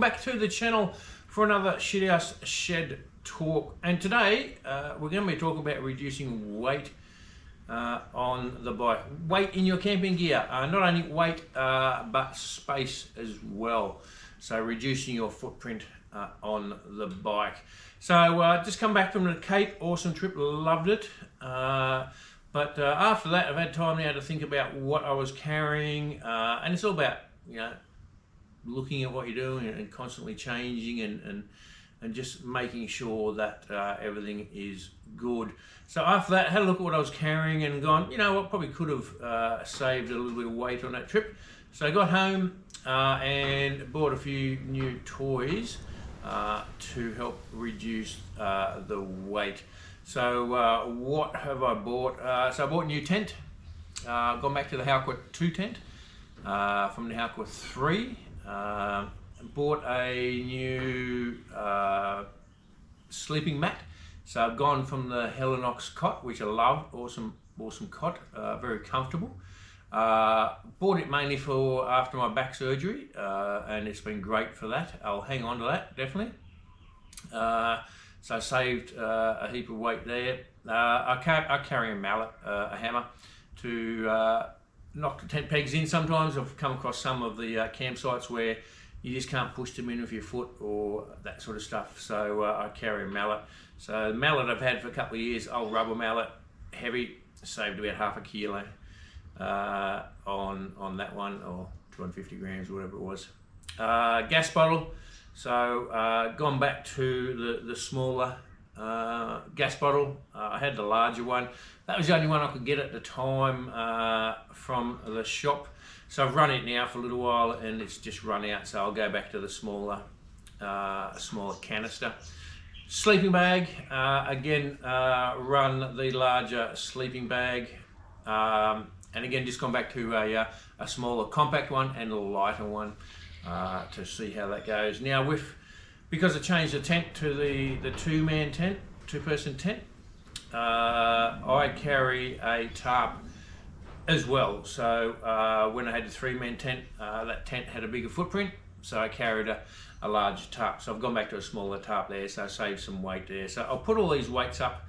back to the channel for another Shithouse Shed talk. And today we're going to be talking about reducing weight on the bike. Weight in your camping gear. Not only weight but space as well. So reducing your footprint on the bike. So just come back from the Cape. Awesome trip. Loved it. But after that, I've had time now to think about what I was carrying, and it's all about, you know, looking at what you're doing and constantly changing and just making sure that everything is good. So after that, I had a look at what I was carrying and gone, you know what, probably could have saved a little bit of weight on that trip. So I got home and bought a few new toys to help reduce the weight. So what have I bought? So I bought a new tent. Gone back to the Halkwa 2 tent from the Halkwa 3. Bought a new sleeping mat. So I've gone from the Helinox cot, which I love. Awesome cot, very comfortable. Bought it mainly for after my back surgery, and it's been great for that. I'll hang on to that, definitely. So I saved a heap of weight there. I carry a mallet, a hammer, to knock the tent pegs in. Sometimes I've come across some of the campsites where you just can't push them in with your foot or that sort of stuff. So I carry a mallet. So the mallet I've had for a couple of years, old rubber mallet, heavy, saved about half a kilo on that one, or 250 grams, whatever it was. Gas bottle. So gone back to the smaller gas bottle. I had the larger one. That was the only one I could get at the time from the shop. So I've run it now for a little while and it's just run out. So I'll go back to the smaller canister. Sleeping bag. Again, run the larger sleeping bag. And again, just gone back to a smaller compact one and a lighter one. To see how that goes. Now because I changed the tent to the two-man tent, two-person tent, I carry a tarp as well. So when I had the three-man tent, that tent had a bigger footprint, so I carried a larger tarp. So I've gone back to a smaller tarp there, so I saved some weight there. So I'll put all these weights up,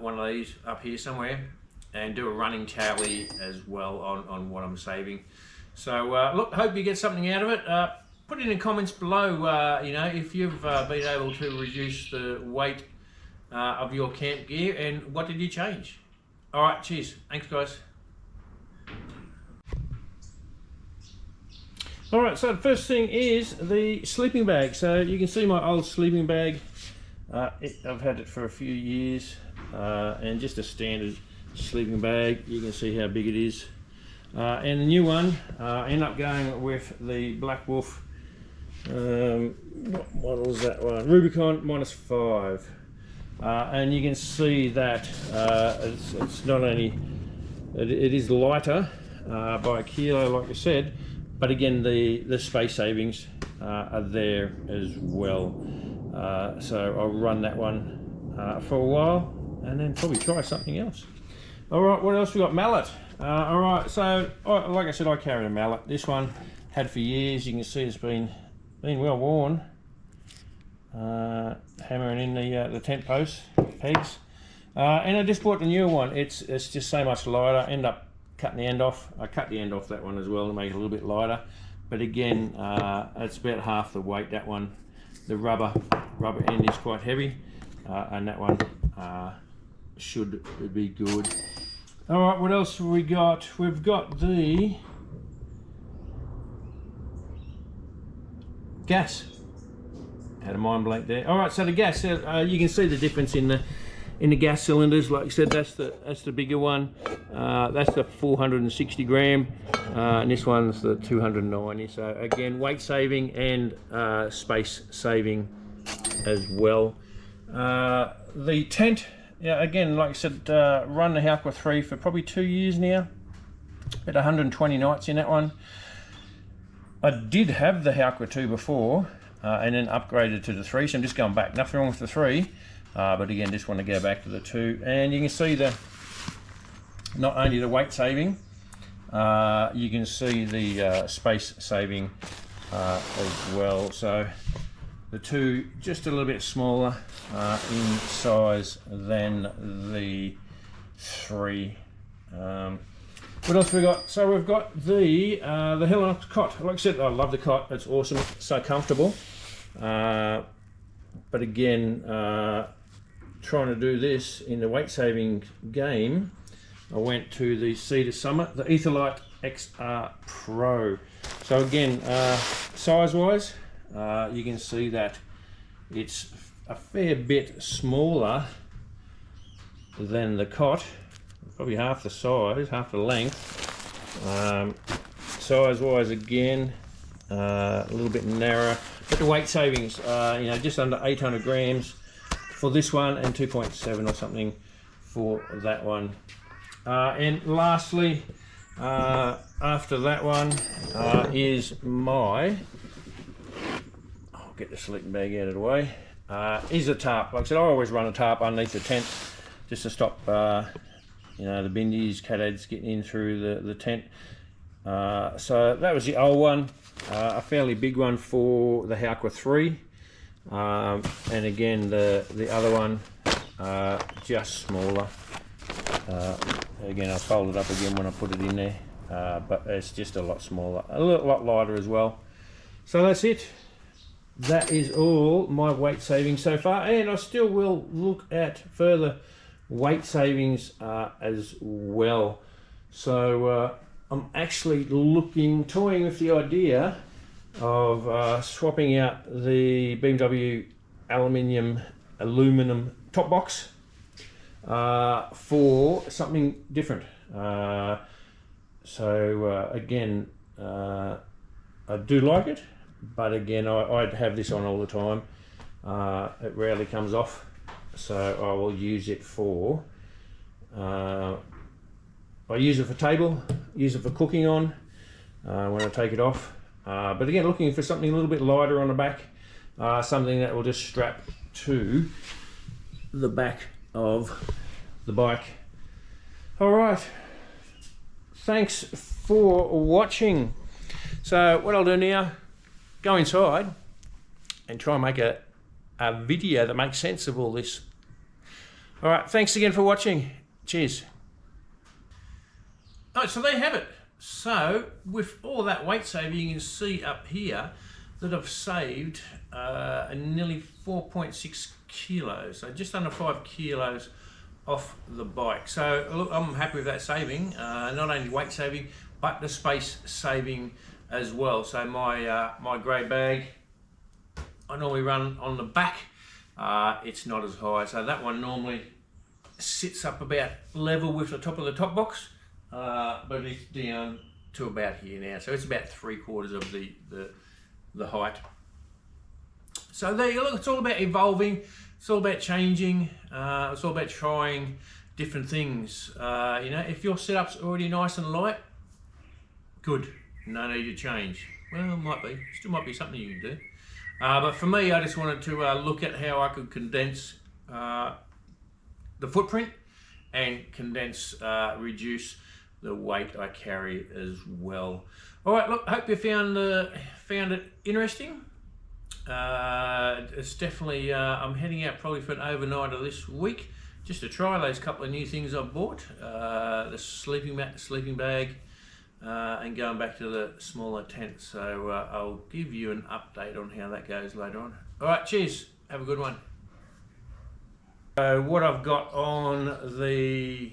one of these up here somewhere, and do a running tally as well on what I'm saving. So look, hope you get something out of it. Put it in the comments below, you know, if you've been able to reduce the weight of your camp gear and what did you change. All right, cheers. Thanks, guys. All right, so the first thing is the sleeping bag. So you can see my old sleeping bag. I've had it for a few years, and just a standard sleeping bag. You can see how big it is. And the new one, I end up going with the Black Wolf, what model is that one? Rubicon -5. And you can see that it's not only, it is lighter by a kilo, like I said, but again, the space savings are there as well. So I'll run that one for a while and then probably try something else. All right, what else we got? Mallet. All right, so like I said, I carry a mallet. This one had for years. You can see it's been well worn. Hammering in the tent posts, pegs, and I just bought the newer one. It's just so much lighter. End up cutting the end off. I cut the end off that one as well to make it a little bit lighter. But again, it's about half the weight. That one, the rubber end is quite heavy, and that one should be good. All right, what else have we got? We've got the gas. Had a mind blank there. All right, so the gas. You can see the difference in the gas cylinders. Like I said, that's the bigger one. That's the 460 gram, and this one's the 290. So again, weight saving and space saving as well. The tent. Yeah, again, like I said, run the Halkwa 3 for probably 2 years now. At 120 nights in that one. I did have the Halkwa 2 before, and then upgraded to the 3, so I'm just going back. Nothing wrong with the 3, but again, just want to go back to the 2. And you can see not only the weight saving, you can see the space saving as well. So the two just a little bit smaller in size than the 3. What else we got? So we've got the Helinox cot. Like I said, I love the cot. It's awesome. It's so comfortable. But again, trying to do this in the weight saving game, I went to the Cedar Summit, the Etherlite XR Pro. So again, size wise, you can see that it's a fair bit smaller than the cot, probably half the size, half the length. Size wise again, a little bit narrower, but the weight savings, you know, just under 800 grams for this one and 2.7 or something for that one. And lastly, after that one is my, I'll get the sleeping bag out of the way, is a tarp. Like I said, I always run a tarp underneath the tent just to stop you know, the bindies, catads getting in through the tent. So that was the old one, a fairly big one for the Hauker 3, and again the other one just smaller. Again, I folded up again when I put it in there, but it's just a lot smaller, a lot lighter as well. So that's it. That is all my weight savings so far, and I still will look at further weight savings as well. So I'm actually toying with the idea of swapping out the BMW aluminum top box for something different. Again, I do like it, but again, I'd have this on all the time. It rarely comes off, so I will use it for I use it for table, use it for cooking on when I take it off, but again, looking for something a little bit lighter on the back, something that will just strap to the back of the bike. All right, thanks for watching. So what I'll do now, go inside and try and make a video that makes sense of all this. All right, thanks again for watching. Cheers. Oh, so there you have it. So with all that weight saving, you can see up here that I've saved nearly 4.6 kilos, so just under 5 kilos off the bike. So look, I'm happy with that saving, not only weight saving, but the space saving as well. So my grey bag, I normally run on the back, it's not as high, so that one normally sits up about level with the top of the top box, but it's down to about here now, so it's about 3/4 of the height. So there you look, it's all about evolving, it's all about changing, it's all about trying different things. You know, if your setup's already nice and light, good, no need to change. Well, it still might be something you can do. But for me, I just wanted to look at how I could condense the footprint and reduce the weight I carry as well. All right, look, hope you found it interesting. It's definitely, I'm heading out probably for an overnighter this week, just to try those couple of new things I've bought, the sleeping mat, the sleeping bag, and going back to the smaller tent. So I'll give you an update on how that goes later on. All right, cheers, have a good one. So what I've got on the